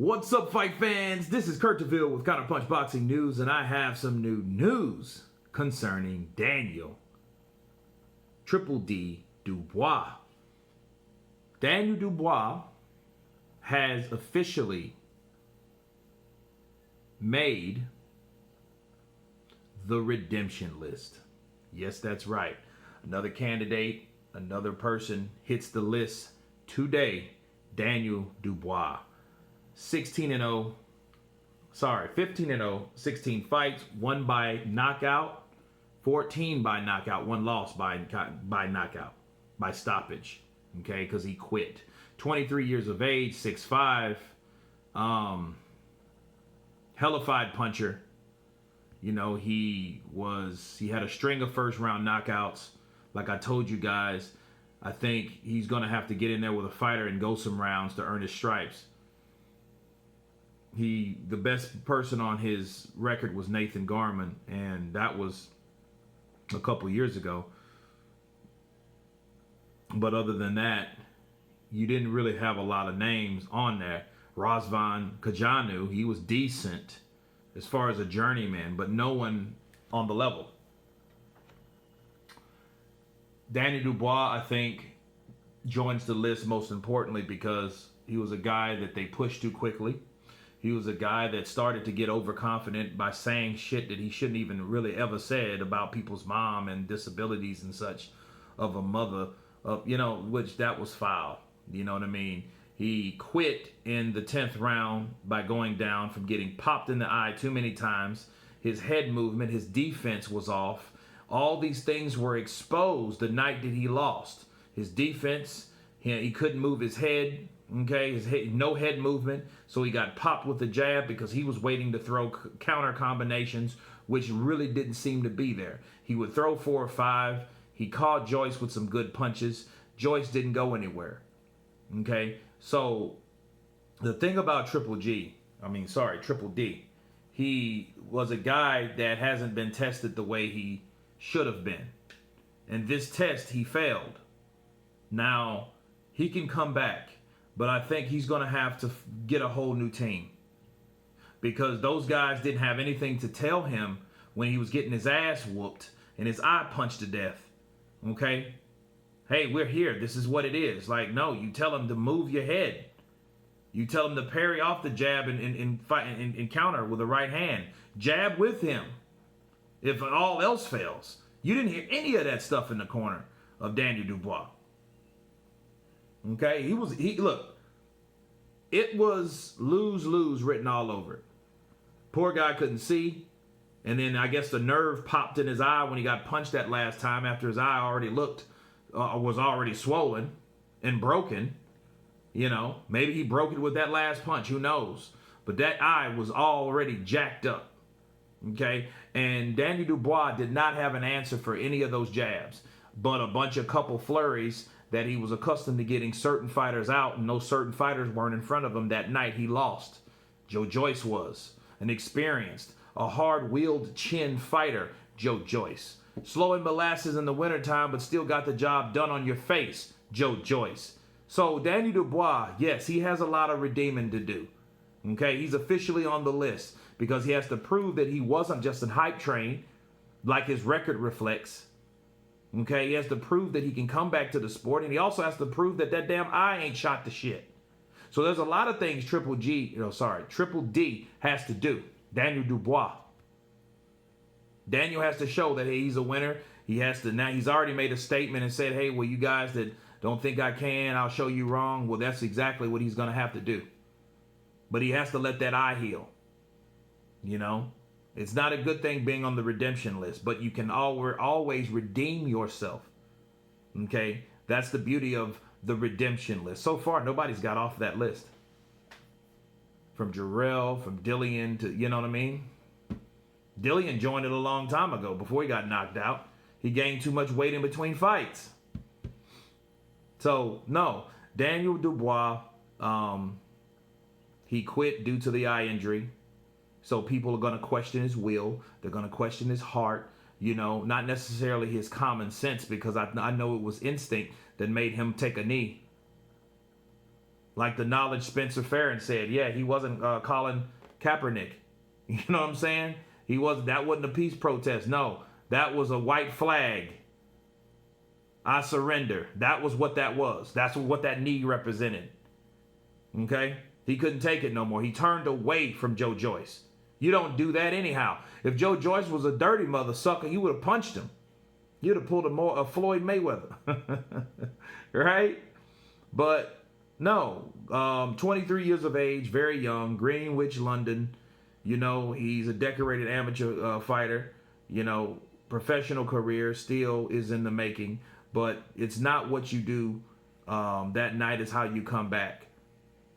What's up, fight fans? This is Kurt DeVille with Counterpunch Boxing News, and I have some new news concerning Daniel Triple D Dubois. Daniel Dubois has officially made the redemption list. Yes, that's right. Another candidate, another person hits the list today. Daniel Dubois. 15-0, 16 fights, 1 by knockout, 14 by knockout, 1 loss by knockout, by stoppage, okay, because he quit. 23 years of age, 6'5", hellified puncher. You know, he had a string of first round knockouts. Like I told you guys, I think he's going to have to get in there with a fighter and go some rounds to earn his stripes. The best person on his record was Nathan Garman, and that was a couple years ago. But other than that, you didn't really have a lot of names on there. Razvan Kajanu, he was decent as far as a journeyman, but no one on the level. Daniel Dubois, I think, joins the list most importantly because he was a guy that they pushed too quickly. He was a guy that started to get overconfident by saying shit that he shouldn't even really ever said about people's mom and disabilities and such of a mother, which that was foul. You know what I mean? He quit in the 10th round by going down from getting popped in the eye too many times. His head movement, his defense was off. All these things were exposed the night that he lost. His defense, he couldn't move his head. Okay, his head, no head movement, so he got popped with the jab because he was waiting to throw counter combinations, which really didn't seem to be there. He would throw 4 or 5. He caught Joyce with some good punches. Joyce didn't go anywhere. Okay, so the thing about Triple D, he was a guy that hasn't been tested the way he should have been. And this test, he failed. Now, he can come back. But I think he's going to have to get a whole new team because those guys didn't have anything to tell him when he was getting his ass whooped and his eye punched to death. Okay? Hey, we're here. This is what it is. Like, no, you tell him to move your head. You tell him to parry off the jab and counter with the right hand. Jab with him if all else fails. You didn't hear any of that stuff in the corner of Daniel Dubois. Okay, look, it was lose-lose written all over it. Poor guy couldn't see, and then I guess the nerve popped in his eye when he got punched that last time after his eye was already swollen and broken. You know, maybe he broke it with that last punch, who knows? But that eye was already jacked up. Okay, and Daniel Dubois did not have an answer for any of those jabs, but a couple flurries that he was accustomed to getting certain fighters out, and those certain fighters weren't in front of him that night he lost. Joe Joyce was an experienced, a hard-wheeled chin fighter, Joe Joyce. Slow in molasses in the wintertime, but still got the job done on your face, Joe Joyce. So Daniel Dubois, yes, he has a lot of redeeming to do. Okay, he's officially on the list because he has to prove that he wasn't just a hype train like his record reflects. Okay, he has to prove that he can come back to the sport, and he also has to prove that that damn eye ain't shot to shit. So there's a lot of things Triple D has to do. Daniel Dubois. Daniel has to show that hey, he's a winner. Now he's already made a statement and said, hey, well, you guys that don't think I can, I'll show you wrong. Well, that's exactly what he's going to have to do. But he has to let that eye heal. You know? It's not a good thing being on the redemption list, but you can always redeem yourself. Okay? That's the beauty of the redemption list. So far, nobody's got off that list. From Jarrell, from Dillian to, you know what I mean? Dillian joined it a long time ago before he got knocked out. He gained too much weight in between fights. So, no. Daniel Dubois, he quit due to the eye injury. So people are going to question his will. They're going to question his heart. You know, not necessarily his common sense because I know it was instinct that made him take a knee. Like the knowledge Spencer Farron said, yeah, he wasn't Colin Kaepernick. You know what I'm saying? That wasn't a peace protest. No, that was a white flag. I surrender. That was what that was. That's what that knee represented. Okay? He couldn't take it no more. He turned away from Joe Joyce. You don't do that anyhow. If Joe Joyce was a dirty mother sucker, he would have punched him. You'd have pulled a Floyd Mayweather. Right? But no, 23 years of age, very young, Greenwich, London. You know, he's a decorated amateur fighter. You know, professional career still is in the making. But it's not what you do that night is how you come back.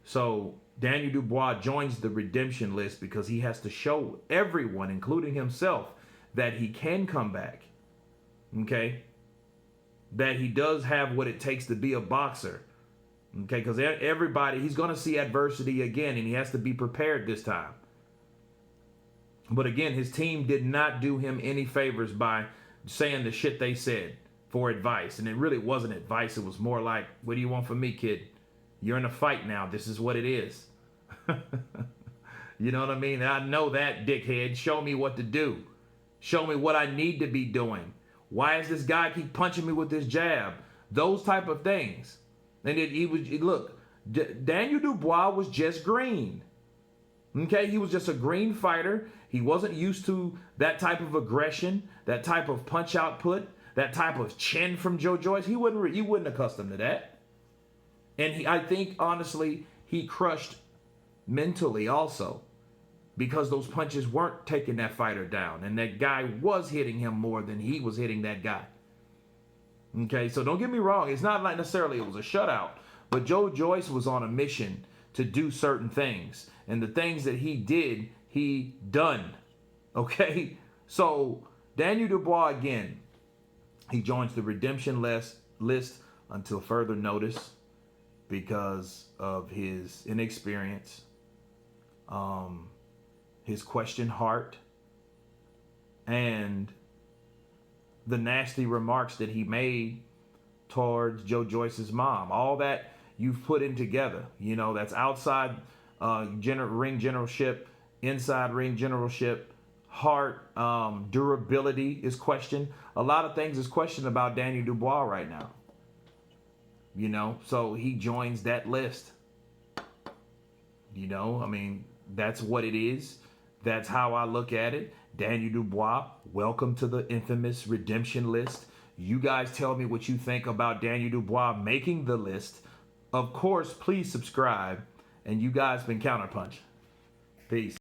So Daniel Dubois joins the redemption list because he has to show everyone, including himself, that he can come back. Okay? That he does have what it takes to be a boxer. Okay? Because everybody, he's going to see adversity again, and he has to be prepared this time. But again, his team did not do him any favors by saying the shit they said for advice. And it really wasn't advice. It was more like, what do you want from me, kid? You're in a fight now. This is what it is. You know what I mean? I know that, dickhead. Show me what to do. Show me what I need to be doing. Why does this guy keep punching me with this jab? Those type of things. And Daniel Dubois was just green. Okay, he was just a green fighter. He wasn't used to that type of aggression, that type of punch output, that type of chin from Joe Joyce. He wasn't accustomed to that. And I think, honestly, he crushed mentally also because those punches weren't taking that fighter down. And that guy was hitting him more than he was hitting that guy. Okay, so don't get me wrong. It's not like necessarily it was a shutout. But Joe Joyce was on a mission to do certain things. And the things that he did, he done. Okay? So Daniel Dubois, again, he joins the redemption list until further notice because of his inexperience, his questioned heart, and the nasty remarks that he made towards Joe Joyce's mom. All that you've put in together, you know, that's outside ring generalship, inside ring generalship, heart, durability is questioned. A lot of things is questioned about Daniel Dubois right now. You know, so he joins that list. You know, I mean, that's what it is. That's how I look at it. Daniel Dubois, welcome to the infamous redemption list. You guys tell me what you think about Daniel Dubois making the list. Of course, please subscribe. And you guys been Counterpunch. Peace.